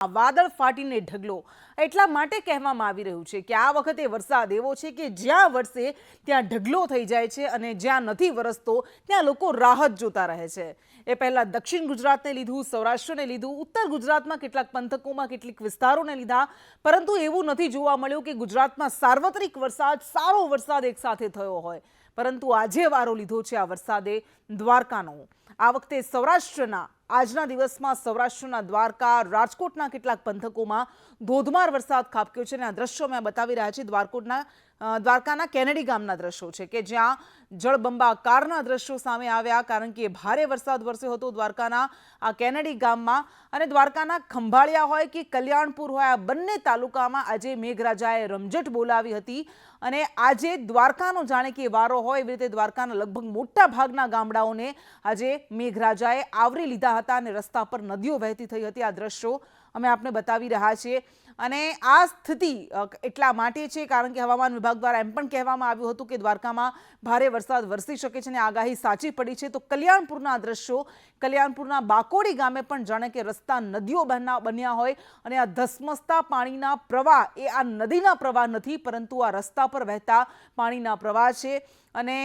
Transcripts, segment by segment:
વાદળ ફાટીને ઢગલો એટલા માટે કહેવામાં આવી રહ્યું છે કે આ વખતે વરસાદ એવો છે કે જ્યાં વરસે ત્યાં ઢગલો થઈ જાય છે અને જ્યાં નથી વરસતો ત્યાં લોકો રાહત જોતા રહે છે। એ પહેલા દક્ષિણ ગુજરાતને લીધું, સૌરાષ્ટ્રને લીધું, ઉત્તર ગુજરાતમાં કેટલાક પંથકોમાં કેટલીક વિસ્તારોને લીધા, પરંતુ એવું નથી જોવા મળ્યું કે ગુજરાતમાં સાર્વત્રિક વરસાદ, સારો વરસાદ એકસાથે થયો હોય। પરંતુ આજે વારો લીધો છે આ વરસાદે દ્વારકાનો। આ વખતે સૌરાષ્ટ્રના આજના દિવસમાં સૌરાષ્ટ્રના દ્વારકા, રાજકોટના કેટલાક પંથકોમાં ધોધમાર વરસાદ ખાબક્યો છે અને આ દ્રશ્યો મેં બતાવી રહ્યા છે દ્વારકાના કેનેડી ગામના દ્રશ્યો છે કે જ્યાં જળબંબાકારના દ્રશ્યો સામે આવ્યા કારણ કે ભારે વરસાદ વરસ્યો હતો દ્વારકાના આ કેનેડી ગામમાં। અને દ્વારકાના ખંભાળિયા હોય કે કલ્યાણપુર હોય, આ બંને તાલુકામાં આજે મેઘરાજાએ રમઝટ બોલાવી હતી અને આજે દ્વારકાનો જાણે કે વારો હોય એવી રીતે દ્વારકાના લગભગ મોટા ભાગના ગામડાઓને આજે મેઘરાજાએ આવરી લીધા હતા અને રસ્તા પર નદીઓ વહેતી થઈ હતી। આ દ્રશ્યો અમે આપને બતાવી રહ્યા છીએ અને આ સ્થિતિ એટલા માટે છે કારણ કે હવામાન વિભાગ દ્વારા એમ પણ કહેવામાં આવ્યું હતું કે દ્વારકામાં ભારે વરસાદ વરસી શકે છે અને આગાહી સાચી પડી છે। તો કલ્યાણપુરના દ્રશ્યો, કલ્યાણપુરના બાકોડી ગામે પણ જાણે કે રસ્તા નદીઓ બન્યા હોય અને આ ધસમસતા પાણીના પ્રવાહ એ આ નદીના પ્રવાહ નથી પરંતુ આ રસ્તા પર વહેતા પાણીના પ્રવાહ છે। અને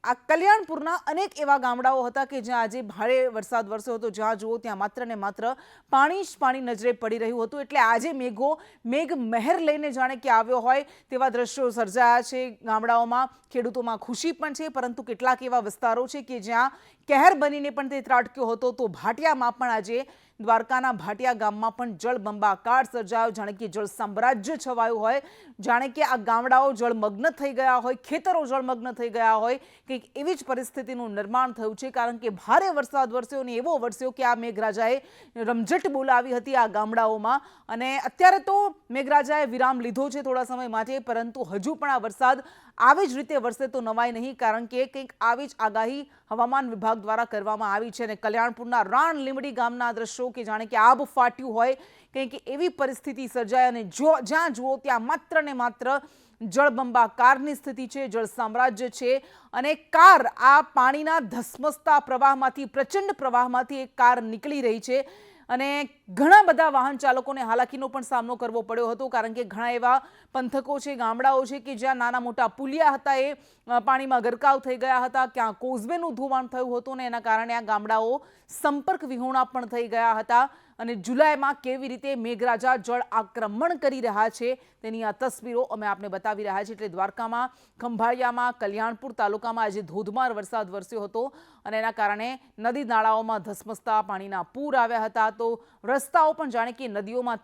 આ કલ્યાણપુરના અનેક એવા ગામડાઓ હતા કે જ્યાં આજે ભારે વરસાદ વરસ્યો હતો, જ્યાં જુઓ ત્યાં માત્ર ને માત્ર પાણી જ પાણી નજરે પડી રહ્યું હતું। એટલે આજે મેઘ મહેર લઈને જાણે કે આવ્યો હોય તેવા દ્રશ્યો સર્જાયા છે। ગામડાઓમાં ખેડૂતોમાં ખુશી પણ છે, પરંતુ કેટલાક એવા વિસ્તારો છે કે જ્યાં કહેર બનીને પણ તે ત્રાટક્યો હતો। તો ભાટિયામાં પણ આજે દ્વારકાના ભાટિયા ગામમાં પણ જળબંબાકાર સર્જાયો, જાણે કે જળ સામ્રાજ્ય છવાયું હોય, જાણે કે આ ગામડાઓ જળમગ્ન થઈ ગયા હોય, ખેતરો જળમગ્ન થઈ ગયા હોય, કંઈક એવી જ પરિસ્થિતિનું નિર્માણ થયું છે કારણ કે ભારે વરસાદ વરસ્યો અને એવો વરસ્યો કે આ મેઘરાજાએ રમઝટ બોલાવી હતી આ ગામડાઓમાં। અને અત્યારે તો મેઘરાજાએ વિરામ લીધો છે થોડા સમય માટે, પરંતુ હજુ પણ આ વરસાદ આવી જ રીતે વરસે તો નવાય નહીં કારણ કે કંઈક આવી જ આગાહી હવામાન વિભાગ દ્વારા કરવામાં આવી છે। અને કલ્યાણપુરના રાણ લીંબડી ગામના દ્રશ્યો કે જાણે કે આબ ફાટ્યું હોય, કંઈક એવી પરિસ્થિતિ સર્જાય અને જ્યાં જુઓ ત્યાં માત્ર ને માત્ર જળબંબાકારની સ્થિતિ છે, જળ સામ્રાજ્ય છે। અને કાર આ પાણીના ધસમસતા પ્રવાહમાંથી, પ્રચંડ પ્રવાહમાંથી એક કાર નીકળી રહી છે અને ઘણા બધા વાહન ચાલકોને હાલાકીનો પણ સામનો કરવો પડ્યો હતો કારણ કે ઘણા એવા પંથકો છે, ગામડાઓ છે કે જ્યાં નાના મોટા પુલિયા હતા એ પાણીમાં ગરકાવ થઈ ગયા હતા, ક્યાં કોઝવેનું ધોવાણ થયું હતું અને એના કારણે આ ગામડાઓ સંપર્ક વિહોણા પણ થઈ ગયા હતા। અને જુલાઈમાં કેવી રીતે મેઘરાજા જળ આક્રમણ કરી રહ્યા છે તેની આ તસવીરો અમે આપને બતાવી રહ્યા છીએ। એટલે દ્વારકામાં, ખંભાળિયામાં, કલ્યાણપુર તાલુકામાં આજે ધોધમાર વરસાદ વરસ્યો હતો અને એના કારણે નદી નાળાઓમાં ધસમસતા પાણીના પૂર આવ્યા હતા। તો રસ્તાઓ પણ જાણે કે નદીઓમાં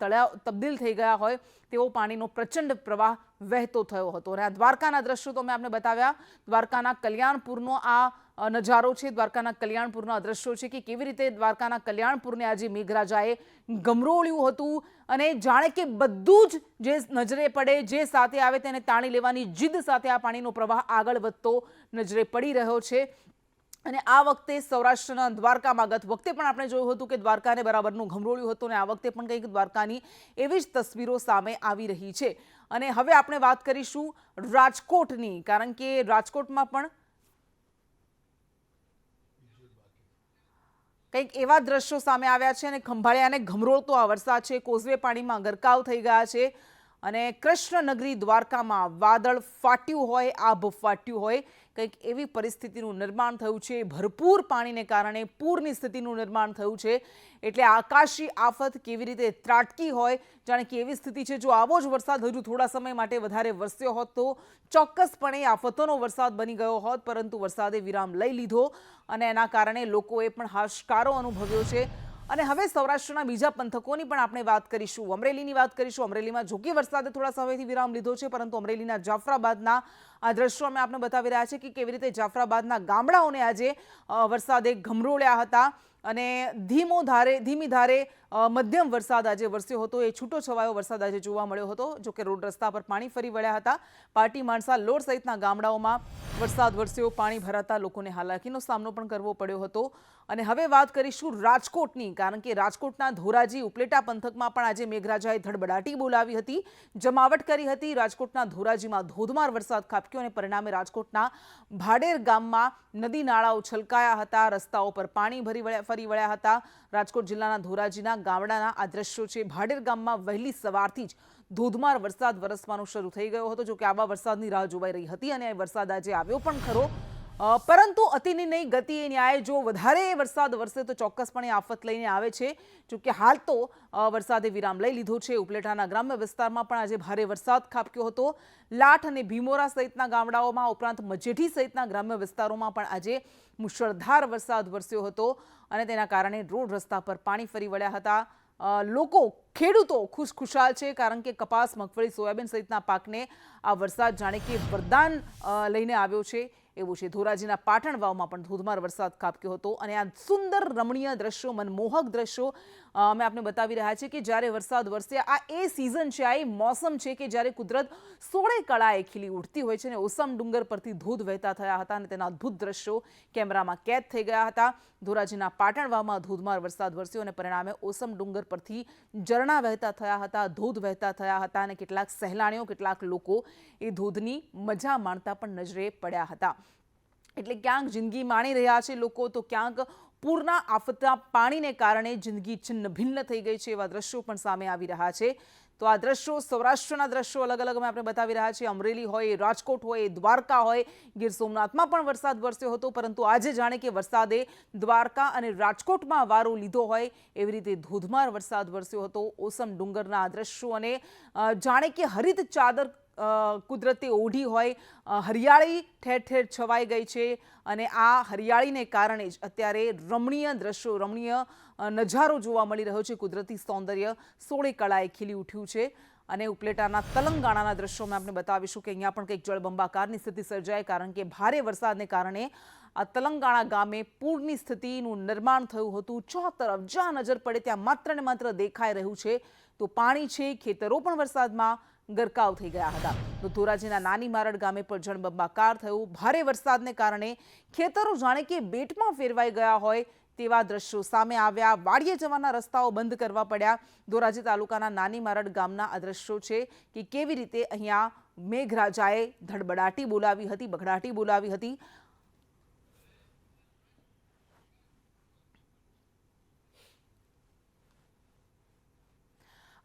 તબદીલ થઈ ગયા હોય તેવો પાણીનો પ્રચંડ પ્રવાહ વહેતો થયો હતો। અને આ દ્વારકાના દ્રશ્યો તો મેં આપને બતાવ્યા, દ્વારકાના કલ્યાણપુરનો આ નજારો છે, દ્વારકાના કલ્યાણપુરના દ્રશ્યો છે કે કેવી રીતે દ્વારકાના કલ્યાણપુરને આજે મેઘરાજાએ ગમરોળ્યું હતું અને જાણે કે બધું જ જે નજરે પડે, જે સાથે આવે તેને તાણી લેવાની જીદ સાથે આ પાણીનો પ્રવાહ આગળ વધતો નજરે પડી રહ્યો છે। અને આ વખતે સૌરાષ્ટ્રના દ્વારકામાં ગત વખતે પણ આપણે જોયું હતું કે દ્વારકાને બરાબરનું ગમરોળ્યું હતું અને આ વખતે પણ કંઈક દ્વારકાની એવી જ તસવીરો સામે આવી રહી છે। અને હવે આપણે વાત કરીશું રાજકોટની, કારણ કે રાજકોટમાં પણ કંઈક એવા દ્રશ્યો સામે આવ્યા છે અને ખંભાળિયાને ગમરોળતો આ વરસાદ છે, કોઝવે પાણીમાં ગરકાવ થઈ ગયા છે અને કૃષ્ણનગરી દ્વારકામાં વાદળ ફાટ્યું હોય, આભ ફાટ્યું હોય, કંઈક એવી પરિસ્થિતિનું નિર્માણ થયું છે। ભરપૂર પાણીને કારણે પૂરની સ્થિતિનું નિર્માણ થયું છે। એટલે આકાશી આફત કેવી રીતે ત્રાટકી હોય, જાણે કે એવી સ્થિતિ છે। જો આવો જ વરસાદ હજુ થોડા સમય માટે વધારે વરસ્યો હોત તો ચોક્કસપણે આફતોનો વરસાદ બની ગયો હોત, પરંતુ વરસાદે વિરામ લઈ લીધો અને એના કારણે લોકોએ પણ હાશકારો અનુભવ્યો છે। અને હવે સૌરાષ્ટ્રના બીજા પંથકોની પણ આપણે વાત કરીશું, અમરેલીની વાત કરીશું। અમરેલીમાં જોકે વરસાદે થોડા સમયથી વિરામ લીધો છે, પરંતુ અમરેલીના જાફરાબાદના આ દ્રશ્યો અમે આપને બતાવી રહ્યા છે કે કેવી રીતે જાફરાબાદના ગામડાઓને આજે વરસાદે ગમરોળ્યા હતા અને ધીમી ધારે મધ્યમ વરસાદ આજે વરસ્યો હતો। એ છૂટો છવાયો વરસાદ આજે જોવા મળ્યો હતો, જોકે રોડ રસ્તા પર પાણી ફરી વળ્યા હતા। પાટી, માણસા, લોડ સહિતના ગામડાઓમાં વરસાદ વરસ્યો, પાણી ભરાતા લોકોને હાલાકીનો સામનો પણ કરવો પડ્યો હતો। અને હવે વાત કરીશું રાજકોટની, કારણ કે રાજકોટના ધોરાજી, ઉપલેટા પંથકમાં પણ આજે મેઘરાજાએ ધડબડાટી બોલાવી હતી, જમાવટ કરી હતી। રાજકોટના ધોરાજીમાં ધોધમાર વરસાદ ખાબક્યો ખાબક્યો અને પરિણામે રાજકોટના ભાડેર ગામમાં નદી નાળાઓ છલકાયા હતા, રસ્તાઓ પર પાણી ફરી વળ્યા હતા। રાજકોટ જિલ્લાના ધોરાજીના ગામડાના આ દ્રશ્યો છે। ભાડેર ગામમાં વહેલી સવારથી જ ધોધમાર વરસાદ વરસવાનો શરૂ થઈ ગયો હતો। જો કે આવા વરસાદની રાહ જોવાઈ રહી હતી અને વરસાદ આજે આવ્યો પણ ખરો, પરંતુ અતિની નહીં ગતિએ ન્યાય। જો વધારે વરસાદ વરસે તો ચોક્કસપણે આફત લઈને આવે છે। જો કે હાલ તો વરસાદે વિરામ લઈ લીધો છે। ઉપલેટાના ગ્રામ્ય વિસ્તારમાં પણ આજે ભારે વરસાદ ખાબક્યો હતો। લાઠ અને ભીમોરા સહિતના ગામડાઓમાં ઉપરાંત મજેઠી સહિતના ગ્રામ્ય વિસ્તારોમાં પણ આજે મુશળધાર વરસાદ વરસ્યો હતો અને તેના કારણે રોડ રસ્તા પર પાણી ફરી વળ્યા હતા। લોકો ખેડૂતો ખુશખુશાલ છે, કારણ કે કપાસ, મગફળી, સોયાબીન સહિતના પાકને આ વરસાદ જાણે કે વરદાન લઈને આવ્યો છે એવું છે। ધોરાજીના પાટણ વાવમાં પણ ધોધમાર વરસાદ ખાબક્યો હતો અને આ સુંદર રમણીય દ્રશ્યો, મનમોહક દ્રશ્યો અમે આપને બતાવી રહ્યા છીએ કે જ્યારે વરસાદ વરસે, આ એ સિઝન છે, આ એ મોસમ છે કે જ્યારે કુદરત સોળે કળાએ ખીલી ઉઠતી હોય છે અને ઓસમ ડુંગર પરથી ધોધ વહેતા થયા હતા અને તેના અદ્ભુત દ્રશ્યો કેમેરામાં કેદ થઈ ગયા હતા। ધોરાજીના પાટણ વાવમાં ધોધમાર વરસાદ વરસ્યો અને પરિણામે ઓસમ ડુંગર પરથી ઝરણા વહેતા થયા હતા, ધોધ વહેતા થયા હતા અને કેટલાક સહેલાણીઓ, કેટલાક લોકો એ ધોધની મજા માણતા પણ નજરે પડ્યા હતા। એટલે ક્યાંક જિંદગી માણી રહ્યા છે લોકો, તો ક્યાંક પૂરના આફતના પાણીને કારણે જિંદગી છિન્ન ભિન્ન થઈ ગઈ છે, એવા દ્રશ્યો પણ સામે આવી રહ્યા છે। તો આ દ્રશ્યો, સૌરાષ્ટ્રના દ્રશ્યો અલગ અલગ અમે આપણે બતાવી રહ્યા છીએ। અમરેલી હોય, રાજકોટ હોય, દ્વારકા હોય, ગીર સોમનાથમાં પણ વરસાદ વરસ્યો હતો, પરંતુ આજે જાણે કે વરસાદે દ્વારકા અને રાજકોટમાં વારો લીધો હોય એવી રીતે ધોધમાર વરસાદ વરસ્યો હતો। ઓસમ ડુંગરના આ દ્રશ્યો અને જાણે કે હરિત ચાદર કુદરતે ઓઢી હોય, હરિયાળી ઠેર ઠેર છવાઈ ગઈ છે અને આ હરિયાળીને કારણે જ અત્યારે રમણીય દ્રશ્યો, રમણીય નજારો જોવા મળી રહ્યો છે। કુદરતી સૌંદર્ય સોળે કળાએ ખીલી ઉઠ્યું છે અને ઉપલેટાના તલંગાણાના દ્રશ્યોમાં આપણે બતાવીશું કે અહીંયા પણ કંઈક જળબંબાકારની સ્થિતિ સર્જાય, કારણ કે ભારે વરસાદને કારણે આ તલંગાણા ગામે પૂરની સ્થિતિનું નિર્માણ થયું હતું। ચોતરફ જ્યાં નજર પડે ત્યાં માત્ર ને માત્ર દેખાઈ રહ્યું છે તો પાણી છે। ખેતરો પણ વરસાદમાં ગરકાવ થઈ ગયા હતા। તો ધોરાજીના નાની મારડ ગામે પણ જળબંબાકાર થયું। ભારે વરસાદને કારણે ખેતરો જાણે કે બેટમાં ફેરવાઈ ગયા હોય તેવા દ્રશ્યો સામે આવ્યા। વાડીએ જવાના રસ્તાઓ બંધ કરવા પડ્યા। ધોરાજી તાલુકાના નાની મારડ ગામના આ દ્રશ્યો છે કે કેવી રીતે અહીંયા મેઘરાજાએ ધડબડાટી બોલાવી હતી, બઘડાટી બોલાવી હતી।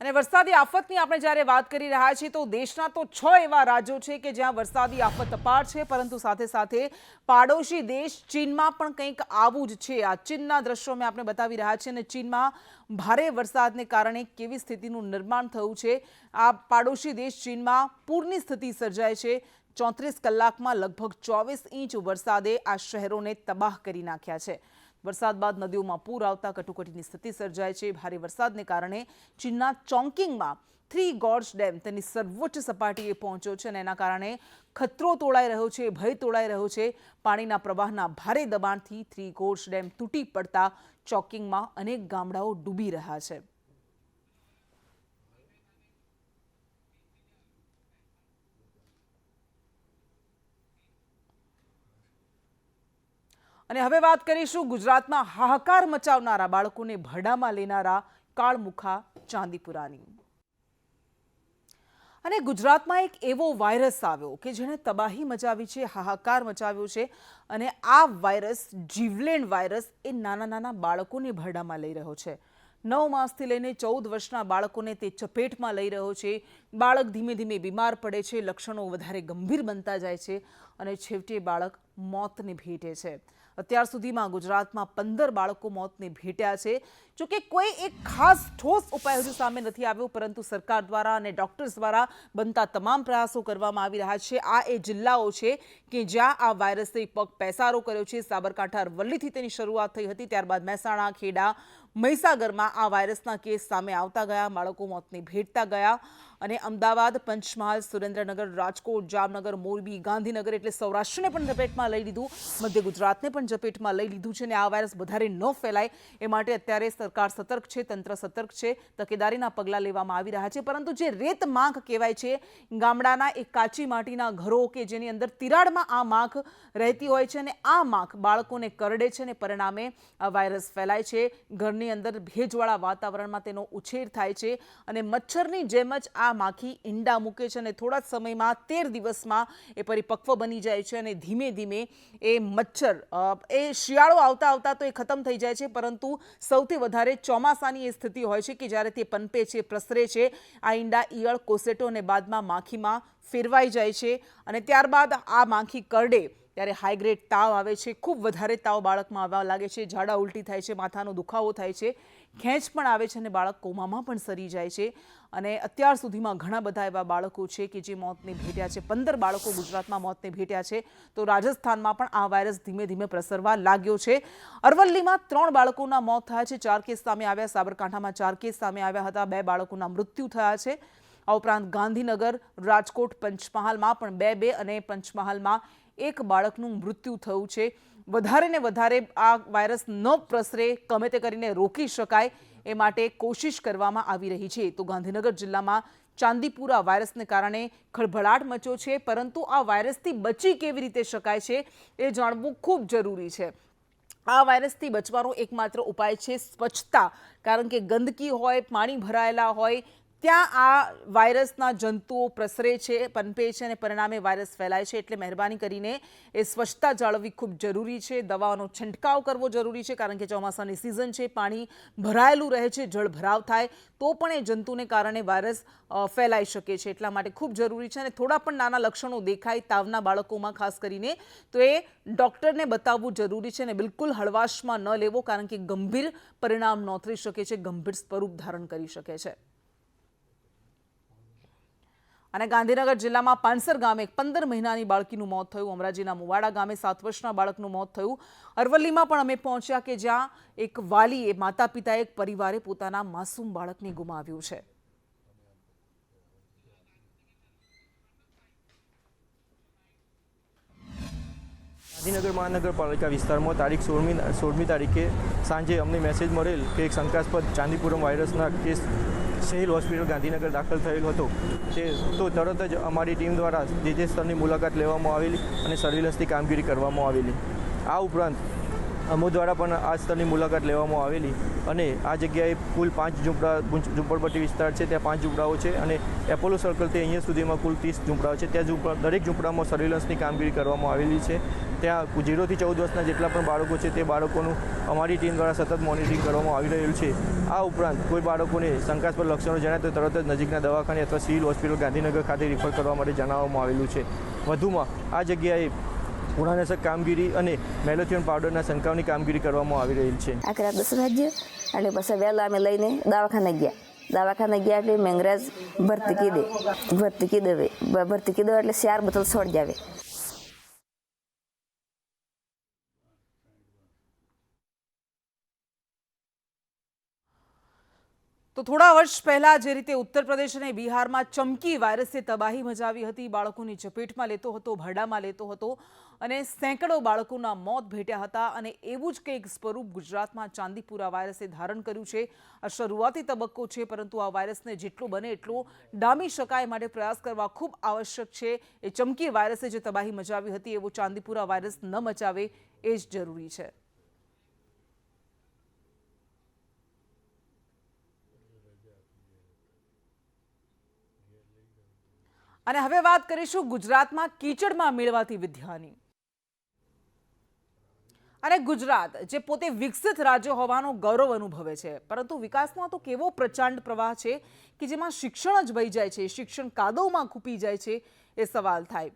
અને વરસાદી આફતની આપણે જ્યારે વાત કરી રહ્યા છીએ તો દેશના તો 6 એવા રાજ્યો છે કે જ્યાં વરસાદી આફત અપાર છે, પરંતુ સાથે સાથે પાડોશી દેશ ચીનમાં પણ કંઈક આવું જ છે। આ ચીનના દ્રશ્યો મેં આપણે બતાવી રહ્યા છીએ અને ચીનમાં ભારે વરસાદને કારણે કેવી સ્થિતિનું નિર્માણ થયું છે। આ પાડોશી દેશ ચીનમાં પૂરની સ્થિતિ સર્જાય છે। 34 કલાકમાં લગભગ 24 ઇંચ વરસાદે આ શહેરોને તબાહ કરી નાખ્યા છે। વરસાદ બાદ નદીઓમાં પૂર આવતા કટોકટીની સ્થિતિ સર્જાય છે। ભારે વરસાદને કારણે ચીનના ચોંકિંગમાં થ્રી ગોર્જ ડેમ તેની સર્વોચ્ચ સપાટીએ પહોંચ્યો છે અને એના કારણે ખતરો તોળાઈ રહ્યો છે, ભય તોળાઈ રહ્યો છે। પાણીના પ્રવાહના ભારે દબાણથી થ્રી ગોર્જ ડેમ તૂટી પડતા ચોકિંગમાં અનેક ગામડાઓ ડૂબી રહ્યા છે। અને હવે વાત કરીશું ગુજરાતમાં હાહાકાર મચાવનારા, બાળકોને ભરડામાં લેનારા કાળમુખા ચાંદીપુરાની। અને ગુજરાતમાં એક એવો વાયરસ આવ્યો કે જેણે તબાહી મચાવી છે, હાહાકાર મચાવ્યો છે અને આ વાયરસ, જીવલેણ વાયરસ, એ નાના નાના બાળકોને ભરડામાં લઈ રહ્યો છે। 9 માસથી લઈને 14 વર્ષના બાળકોને તે ચપેટમાં લઈ રહ્યો છે। બાળક ધીમે ધીમે બીમાર પડે છે, લક્ષણો વધારે ગંભીર બનતા જાય છે અને છેવટે બાળક મોતને ભેટે છે। અત્યાર સુધીમાં ગુજરાતમાં 15 બાળકો મોતને ભેટ્યા છે। જો કે કોઈ એક ખાસ ઠોસ ઉપાય હજુ સામે નથી આવ્યો, પરંતુ સરકાર દ્વારા અને ડોક્ટર્સ દ્વારા બનતા તમામ પ્રયાસો કરવામાં આવી રહ્યા છે। આ એ જિલ્લાઓ છે કે જ્યાં આ વાયરસે પગ પેસારો કર્યો છે। સાબરકાંઠા, અરવલ્લીથી તેની શરૂઆત થઈ હતી, ત્યારબાદ મહેસાણા, ખેડા, મહીસાગરમાં આ વાયરસના કેસ સામે આવતા ગયા, બાળકો મોતને ભેટતા ગયા અને અમદાવાદ, પંચમહાલ, સુરેન્દ્રનગર, રાજકોટ, જામનગર, મોરબી, ગાંધીનગર એટલે સૌરાષ્ટ્રને પણ ઝપેટમાં લઈ લીધું, મધ્ય ગુજરાતને પણ ઝપેટમાં લઈ લીધું છે અને આ વાયરસ વધારે ન ફેલાય એ માટે અત્યારે સરકાર સતર્ક છે, તંત્ર સતર્ક છે, તકેદારીના પગલાં લેવામાં આવી રહ્યા છે। પરંતુ જે રેત માખ કહેવાય છે, ગામડાના એક કાચી માટીના ઘરો કે જેની અંદર તિરાડમાં આ માખ રહેતી હોય છે અને આ માખ બાળકોને કરડે છે અને પરિણામે આ વાયરસ ફેલાય છે। ઘરની ઘરની અંદર ભેજવાળા વાતાવરણમાં તેનો ઉછેર થાય છે અને મચ્છરની જેમ જ આ માખી ઈંડા મૂકે છે અને થોડા જ સમયમાં 13 દિવસમાં એ પરિપક્વ બની જાય છે અને ધીમે ધીમે એ મચ્છર એ શિયાળો આવતા આવતા તો એ ખતમ થઈ જાય છે, પરંતુ સૌથી વધારે ચોમાસાની એ સ્થિતિ હોય છે કે જ્યારે તે પનપે છે, પ્રસરે છે, આ ઈંડા ઈયળ, કોસેટો અને બાદમાં માખીમાં ફેરવાઈ જાય છે અને ત્યારબાદ આ માખી કરડે ત્યારે હાઈગ્રેડ તાવ આવે છે, ખૂબ વધારે તાવ બાળકમાં આવવા લાગે છે, ઝાડા ઉલટી થાય છે, માથાનો દુખાવો થાય છે, ખેંચ પણ આવે છે અને બાળક કોમામાં પણ સરી જાય છે અને અત્યાર સુધીમાં ઘણા બધા એવા બાળકો છે કે જે મોતને ભેટ્યા છે। 15 બાળકો ગુજરાતમાં મોતને ભેટ્યા છે, તો રાજસ્થાનમાં પણ આ વાયરસ ધીમે ધીમે પ્રસરવા લાગ્યો છે। અરવલ્લીમાં 3 બાળકોના મોત થયા છે, 4 કેસ સામે આવ્યા, સાબરકાંઠામાં 4 કેસ સામે આવ્યા હતા, 2 બાળકોના મૃત્યુ થયા છે। આ ઉપરાંત ગાંધીનગર, રાજકોટ, પંચમહાલમાં પણ 2 અને પંચમહાલમાં 1 બાળકનું મૃત્યુ થયું છે। વધારે ને વધારે આ વાયરસ ન પ્રસરે, ગમે તે કરીને રોકી શકાય એ માટે કોશિશ કરવામાં આવી રહી છે। તો ગાંધીનગર જિલ્લામાં ચાંદીપુરા વાયરસને કારણે ખળભળાટ મચ્યો છે, પરંતુ આ વાયરસથી બચી કેવી રીતે શકાય છે એ જાણવું ખૂબ જરૂરી છે। આ વાયરસથી બચવાનો એકમાત્ર ઉપાય છે સ્વચ્છતા, કારણ કે ગંદકી હોય, પાણી ભરાયેલા હોય ત્યાં આ વાયરસના જંતુઓ પ્રસરે છે, પનપે છે અને પરિણામે વાયરસ ફેલાય છે। એટલે મહેરબાની કરીને એ સ્વચ્છતા જાળવવી ખૂબ જરૂરી છે। દવાઓનો છંટકાવ કરવો જરૂરી છે, કારણ કે ચોમાસાની સિઝન છે, પાણી ભરાયેલું રહે છે, જળ ભરાવ થાય તો પણ એ જંતુને કારણે વાયરસ ફેલાઈ શકે છે, એટલા માટે ખૂબ જરૂરી છે। અને થોડા પણ નાના લક્ષણો દેખાય તાવના બાળકોમાં ખાસ કરીને તો એ ડૉક્ટરને બતાવવું જરૂરી છે અને બિલકુલ હળવાશમાં ન લેવો, કારણ કે ગંભીર પરિણામ નોંધી શકે છે, ગંભીર સ્વરૂપ ધારણ કરી શકે છે। અને ગાંધીનગર જિલ્લામાં પાંસર ગામે 15 મહિનાની બાળકીનું મોત થયું, અમરાજીના મુવાડા ગામે 7 વર્ષના બાળકનું મોત થયું। અરવલ્લીમાં પણ અમે પહોંચ્યા કે જ્યાં એક વાલીએ, માતા પિતાએ, એક પરિવારે પોતાના માસૂમ બાળકને ગુમાવ્યું છે। ગાંધીનગર મહાનગરપાલિકા વિસ્તારમાં તારીખ 16મી તારીખે સાંજે અમને મેસેજ મળેલ કે એક શંકાસ્પદ ચાંદીપુરમ વાયરસના કેસ સિવિલ હોસ્પિટલ ગાંધીનગર દાખલ થયેલ હતો। તો તરત જ અમારી ટીમ દ્વારા જે સ્થળની મુલાકાત લેવામાં આવેલી અને સર્વેલન્સની કામગીરી કરવામાં આવેલી। આ ઉપરાંત અમો દ્વારા પણ આ સ્થળની મુલાકાત લેવામાં આવેલી અને આ જગ્યાએ કુલ 5 ઝૂંપડપટ્ટી વિસ્તાર છે, ત્યાં 5 ઝૂંપડાઓ છે અને એપોલો સર્કલથી અહીંયા સુધીમાં કુલ 30 ઝૂંપડાઓ છે। ત્યાં દરેક ઝૂંપડામાં સર્વેલન્સની કામગીરી કરવામાં આવેલી છે। ત્યાં 0 થી 14 વર્ષના જેટલા પણ બાળકો છે તે બાળકોનું અમારી ટીમ દ્વારા સતત મોનિટરિંગ કરવામાં આવી રહ્યું છે। આ ઉપરાંત કોઈ બાળકોને શંકાસ્પદ લક્ષણો જણાય તો તરત જ નજીકના દવાખાને અથવા સિવિલ હોસ્પિટલ ગાંધીનગર ખાતે રિફર કરવા માટે જણાવવામાં આવેલું છે। વધુમાં આ જગ્યાએ ઉણાનાશક કામગીરી અને મેલોથિયોન પાવડરના છંટકાવની કામગીરી કરવામાં આવી રહી છે। આખરે 10 વાગ્યે અને પછી વહેલા અમે લઈને દવાખાને ગયા એટલે મેંગરાજ ભરતી કીધે એટલે 4 બોટલ છોડી જાવે। તો થોડા વર્ષ પહેલા જે રીતે ઉત્તર પ્રદેશ અને બિહારમાં ચમકી વાયરસે તબાહી મચાવી હતી, બાળકોની ચપેટમાં લેતો હતો, ભરડામાં લેતો હતો અને સેંકડો બાળકોના મોત ભેટ્યા હતા, અને એવું જ કંઈક સ્વરૂપ ગુજરાતમાં ચાંદીપુરા વાયરસે ધારણ કર્યું છે। આ શરૂઆતી તબક્કો છે, પરંતુ આ વાયરસને જેટલો બને એટલો ડામી શકાય માટે પ્રયાસ કરવા ખૂબ આવશ્યક છે। એ ચમકી વાયરસે જે તબાહી મચાવી હતી એવો ચાંદીપુરા વાયરસ ન મચાવે એ જ જરૂરી છે। અને હવે વાત કરીશું ગુજરાતમાં કીચડમાં મેળવાતી વિદ્યાની। અને ગુજરાત જે પોતે વિકસિત રાજ્ય હોવાનો ગૌરવ અનુભવે છે, પરંતુ વિકાસનો તો કેવો પ્રચંડ પ્રવાહ છે કે જેમાં શિક્ષણ જ વહી જાય છે, શિક્ષણ કાદવમાં ખૂપી જાય છે એ સવાલ થાય।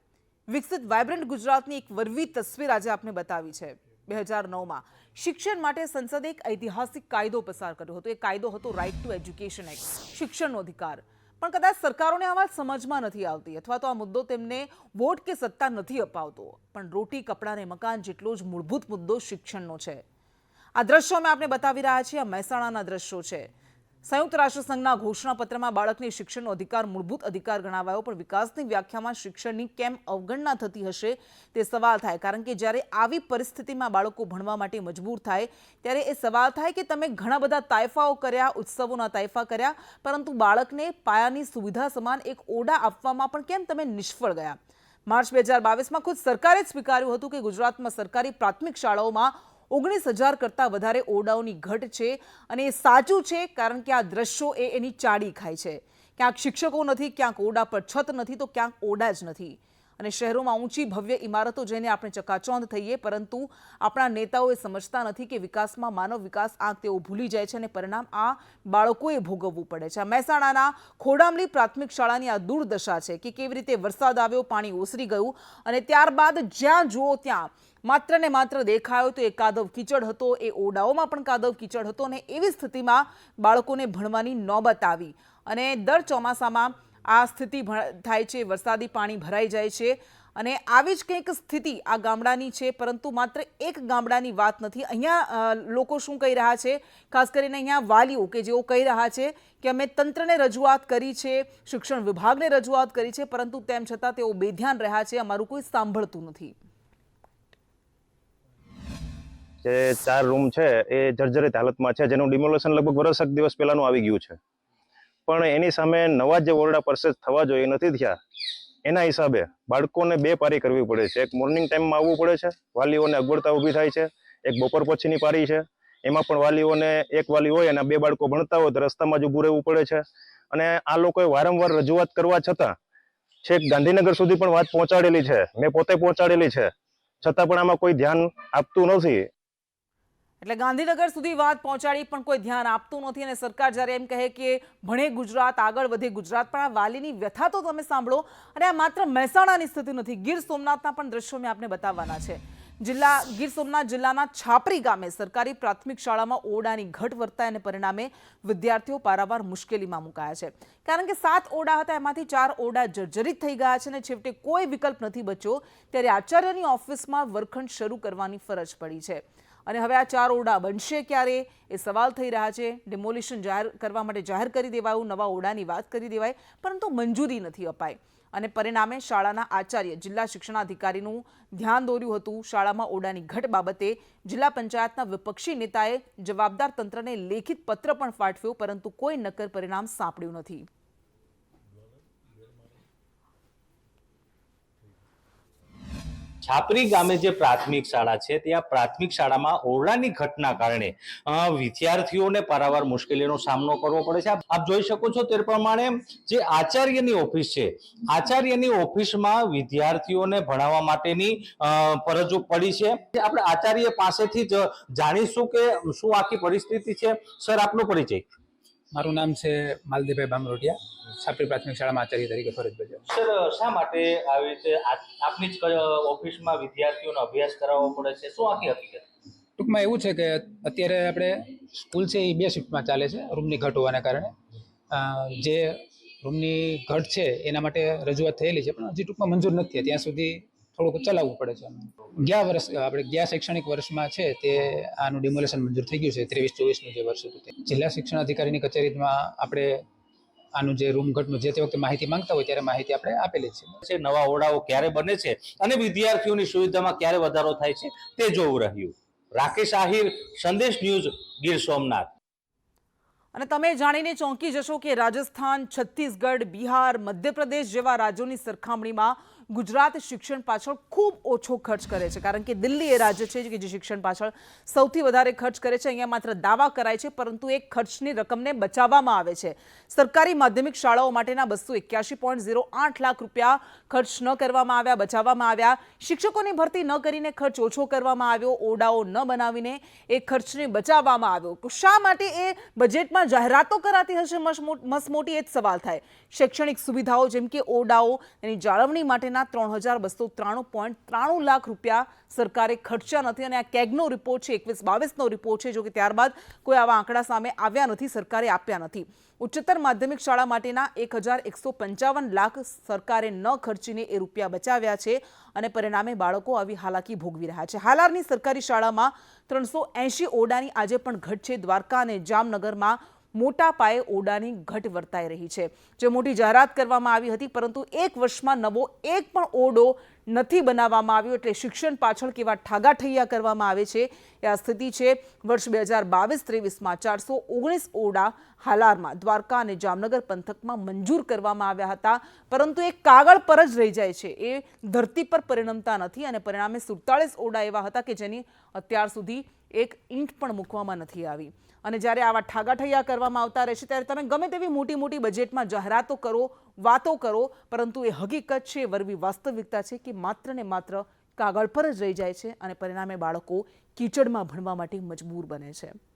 વિકસિત વાયબ્રન્ટ ગુજરાતની એક વરવી તસવીર આજે આપને બતાવી છે। 2009માં શિક્ષણ માટે સંસદે એક ઐતિહાસિક કાયદો પસાર કર્યો હતો। એ કાયદો હતો રાઇટ ટુ એજ્યુકેશન એક્ટ, શિક્ષણનો અધિકાર। પણ કદાચ સરકારોને આ વાત સમજમાં નથી આવતી, અથવા તો આ મુદ્દો તેમને વોટ કે સત્તા નથી અપાવતો, પણ રોટી, કપડાં અને મકાન જેટલો જ મૂળભૂત મુદ્દો શિક્ષણનો છે। આ દ્રશ્યો અમે આપને બતાવી રહ્યા છીએ, આ મહેસાણાના દ્રશ્યો છે। સંયુક્ત રાષ્ટ્રસંઘના ઘોષણાપત્રમાં બાળકને શિક્ષણનો અધિકાર મૂળભૂત અધિકાર ગણાવાયો, પણ વિકાસની વ્યાખ્યામાં શિક્ષણની કેમ અવગણના થતી હશે તે સવાલ થાય, કારણ કે જ્યારે આવી પરિસ્થિતિમાં બાળકો ભણવા માટે મજબૂર થાય ત્યારે એ સવાલ થાય કે તમે ઘણા બધા તાઇફાઓ કર્યા, ઉત્સવોના તાઇફા કર્યા, પરંતુ બાળકને પાયાની સુવિધા સમાન એક ઓરડા આપવામાં પણ કેમ તમે નિષ્ફળ ગયા। માર્ચ 2022માં ખુદ સરકારે જ સ્વીકાર્યું હતું કે ગુજરાતમાં સરકારી પ્રાથમિક શાળાઓમાં 19,000 કરતાં વધારે ઓરડાઓની ઘટ છે અને એ સાચું છે, કારણ કે આ દ્રશ્યો એની ચાડી ખાય છે. ક્યાંક શિક્ષકો નથી, ક્યાંક ઓરડા પર છત નથી, તો ક્યાંક ઓરડા જ નથી. અને શહેરોમાં ઊંચી ભવ્ય ઇમારતો જોઈને આપણે ચકાચોંધ થઈએ, પરંતુ આપણા નેતાઓ એ સમજતા નથી કે વિકાસમાં માનવ વિકાસ આંક તેઓ ભૂલી જાય છે અને પરિણામ આ બાળકોએ ભોગવવું પડે છે. મહેસાણાના ખોડામલી પ્રાથમિક શાળાની આ દુર્દશા છે કે કેવી રીતે વરસાદ આવ્યો, પાણી ઓસરી ગયું અને ત્યારબાદ જ્યાં જુઓ ત્યાં માત્ર ને માત્ર દેખાયો તો એ કાદવ કીચડ હતો, એ ઓરડાઓમાં પણ કાદવ કીચડ હતો અને એવી સ્થિતિમાં બાળકોને ભણવાની નોબત આવી. અને દર ચોમાસામાં આ સ્થિતિ થાય છે, વરસાદી પાણી ભરાઈ જાય છે અને આવી જ કંઈક સ્થિતિ આ ગામડાની છે. પરંતુ માત્ર એક ગામડાની વાત નથી. અહીંયા લોકો શું કહી રહ્યા છે, ખાસ કરીને અહીંયા વાલીઓ કે જેઓ કહી રહ્યા છે કે અમે તંત્રને રજૂઆત કરી છે, શિક્ષણ વિભાગને રજૂઆત કરી છે, પરંતુ તેમ છતાં તેઓ બેધ્યાન રહ્યા છે, અમારું કોઈ સાંભળતું નથી. જે 4 રૂમ છે એ જર્જરિત હાલતમાં છે, જેનું ડિમોલેશન લગભગ વર્ષક દિવસ પહેલાનું આવી ગયું છે. પણ એની સામે નવા જે ઓરડા પરચેસ થવા જોઈએ એ નથી થયા. એના હિસાબે બાળકોને 2 પારી કરવી પડે છે. એક મોર્નિંગ ટાઈમમાં આવવું પડે છે, વાલીઓને અગવડતા ઊભી થાય છે. એક બપોર પછીની પારી છે, એમાં પણ વાલીઓને એક વાલી હોય અને 2 બાળકો ભણતા હોય તો રસ્તામાં જ ઊભું રહેવું પડે છે. અને આ લોકોએ વારંવાર રજૂઆત કરવા છતાં છેક ગાંધીનગર સુધી પણ વાત પહોંચાડેલી છે, મેં પોતે પહોંચાડેલી છે, છતાં પણ આમાં કોઈ ધ્યાન આપતું નથી. એટલે ગાંધીનગર સુધી વાત પહોંચાડી પણ કોઈ ધ્યાન આપતું નથી અને સરકાર જ્યારે એમ કહે કે ભણે ગુજરાત, આગળ વધે ગુજરાત, પણ આ વાલીની વ્યથા તો તમે સાંભળો. અને આ માત્ર મહેસાણાની સ્થિતિ નથી, ગીર સોમનાથના પણ દ્રશ્યો મેં આપને બતાવવાના છે. ગીર સોમનાથ જિલ્લાના છાપરી ગામે સરકારી પ્રાથમિક શાળામાં ઓરડાની ઘટ વર્તાય અને પરિણામે વિદ્યાર્થીઓ પારાવાર મુશ્કેલીમાં મુકાયા છે. કારણ કે 7 ઓરડા હતા, એમાંથી 4 ઓરડા જર્જરિત થઈ ગયા છે અને છેવટે કોઈ વિકલ્પ નથી બચ્યો, ત્યારે આચાર્યની ઓફિસમાં વર્ગખંડ શરૂ કરવાની ફરજ પડી છે. અને હવે આ 4 ઓરડા બનશે ક્યારે એ સવાલ થઈ રહ્યા છે. ડિમોલિશન કરવા માટે જાહેર કરી દેવાયું, નવા ઓરડાની વાત કરી દેવાય, પરંતુ મંજૂરી નથી અપાઈ અને પરિણામે શાળાના આચાર્ય જિલ્લા શિક્ષણાધિકારીનું ધ્યાન દોર્યું હતું. શાળામાં ઓરડાની ઘટ બાબતે જિલ્લા પંચાયતના વિપક્ષી નેતાએ જવાબદાર તંત્રને લેખિત પત્ર પણ પાઠવ્યો, પરંતુ કોઈ નક્કર પરિણામ સાંપડ્યું નથી. છાપરી ગામે જે પ્રાથમિક શાળા છે ત્યાં પ્રાથમિક શાળામાં ઓરડાની ઘટના કારણે વિદ્યાર્થીઓને પારાવાર મુશ્કેલીનો સામનો કરવો પડે છે. આપ જોઈ શકો છો તે પ્રમાણે જે આચાર્યની ઓફિસ છે, આચાર્યની ઓફિસમાં વિદ્યાર્થીઓને ભણાવવા માટેની ફરજો પડી છે. આપણે આચાર્ય પાસેથી જ જાણીશું કે શું આખી પરિસ્થિતિ છે. સર, આપનો પરિચય. મારું નામ છે માલદીભાઈ બામરોટિયા, છાપરી પ્રાથમિક શાળામાં આચાર્ય તરીકે ફરજ બજાવું. સર, શા માટે આવી રીતે આપની જ ઓફિસમાં વિદ્યાર્થીઓનો અભ્યાસ કરાવવો પડે છે? શું આખી હકીકત? ટૂંકમાં એવું છે કે અત્યારે આપણે સ્કૂલ છે એ 2 શિફ્ટમાં ચાલે છે રૂમની ઘટ હોવાના કારણે. જે રૂમની ઘટ છે એના માટે રજૂઆત થયેલી છે, પણ હજી ટૂંકમાં મંજૂર નથી. ત્યાં સુધી થોડુંક ચલાવવું પડે છે. ગયા શૈક્ષણિક વર્ષમાં છે તે આનું ડિમોલેશન મંજૂર થઈ ગયું છે. 23-24નું જે વર્ષ હતું તે જિલ્લા શિક્ષણ અધિકારીની કચેરીમાં આપણે આનું જે રૂમ ઘટનું જે તે વખતે માહિતી માંગતા હોય ત્યારે માહિતી આપણે આપેલી છે. નવા ઓરડાઓ ક્યારે બને છે અને વિદ્યાર્થીઓની સુવિધામાં ક્યારે વધારો થાય છે તે જોવું રહ્યું. રાકેશ આહિર, સંદેશ ન્યૂઝ, ગીર સોમનાથ. અને તમે જાણીને ચોંકી જશો કે રાજસ્થાન, છત્તીસગઢ, બિહાર, મધ્યપ્રદેશ જેવા રાજ્યોની સરખામણીમાં ગુજરાત શિક્ષણ પાછળ ખૂબ ઓછો ખર્ચ કરે છે. કારણ કે દિલ્હી એ રાજ્ય છે કે જે શિક્ષણ પાછળ સૌથી વધારે ખર્ચ કરે છે. અહીંયા માત્ર દાવા કરાય છે, પરંતુ એક ખર્ચની રકમને બચાવવામાં આવે છે. સરકારી માધ્યમિક શાળાઓ માટેના 281.08 લાખ રૂપિયા ખર્ચ ન કરવામાં આવ્યા, બચાવવામાં આવ્યા. શિક્ષકોની ભરતી ન કરીને ખર્ચ ઓછો કરવામાં આવ્યો, ઓરડાઓ ન બનાવીને એ ખર્ચને બચાવવામાં આવ્યો. તો શા માટે એ બજેટમાં જાહેરાતો કરાતી હશે મસમોટી, એ જ સવાલ થાય. શૈક્ષણિક સુવિધાઓ જેમ કે ઓરડાઓ, એની જાળવણી માટેના 3,293.93 લાખ રૂપિયા સરકારે ખર્ચ્યા નથી. અને આ કેગનો રિપોર્ટ છે, 21-22નો રિપોર્ટ છે, જો કે ત્યારબાદ કોઈ આવા આંકડા સામે આવ્યા નથી, સરકારે આપ્યા નથી. ઉચ્ચતર માધ્યમિક શાળા માટેના 1,155 લાખ સરકારે ન ખર્ચીને એ રૂપિયા બચાવ્યા છે અને પરિણામે બાળકો આવી હાલાકી ભોગવી રહ્યા છે. હાલારની સરકારી શાળામાં 380 ઓરડાની આજે પણ ઘટ છે. દ્વારકા અને જામનગરમાં મોટા પાયે ઓરડાની ઘટ વર્તાઈ રહી છે. જે મોટી જાહેરાત કરવામાં આવી હતી, પરંતુ 1 વર્ષમાં નવો એક પણ ઓરડો નથી બનાવવામાં આવ્યું એટલે શિક્ષણ પાછળ કેવા ઠાગાઠૈયા કરવામાં આવે છે એ આ સ્થિતિ છે. વર્ષ 2022-23માં 419 ઓરડા હાલારમાં દ્વારકા અને જામનગર પંથકમાં મંજૂર કરવામાં આવ્યા હતા, પરંતુ એ કાગળ પર જ રહી જાય છે, એ ધરતી પર પરિણમતા નથી અને પરિણામે 47 ઓરડા એવા હતા કે જેની અત્યાર સુધી એક ઈંટ પણ મૂકવામાં નથી આવી. અને જ્યારે આવા ઠાગાઠૈયા કરવામાં આવતા રહેશે ત્યારે તમે ગમે તેવી મોટી મોટી બજેટમાં જાહેરાતો કરો, વાતો કરો, પરંતુ એ હકીકત છે, વરવી વાસ્તવિકતા છે કે માત્ર ને માત્ર કાગળ પર જ રહી જાય છે અને પરિણામે બાળકો કીચડમાં ભણવા માટે મજબૂર બને છે.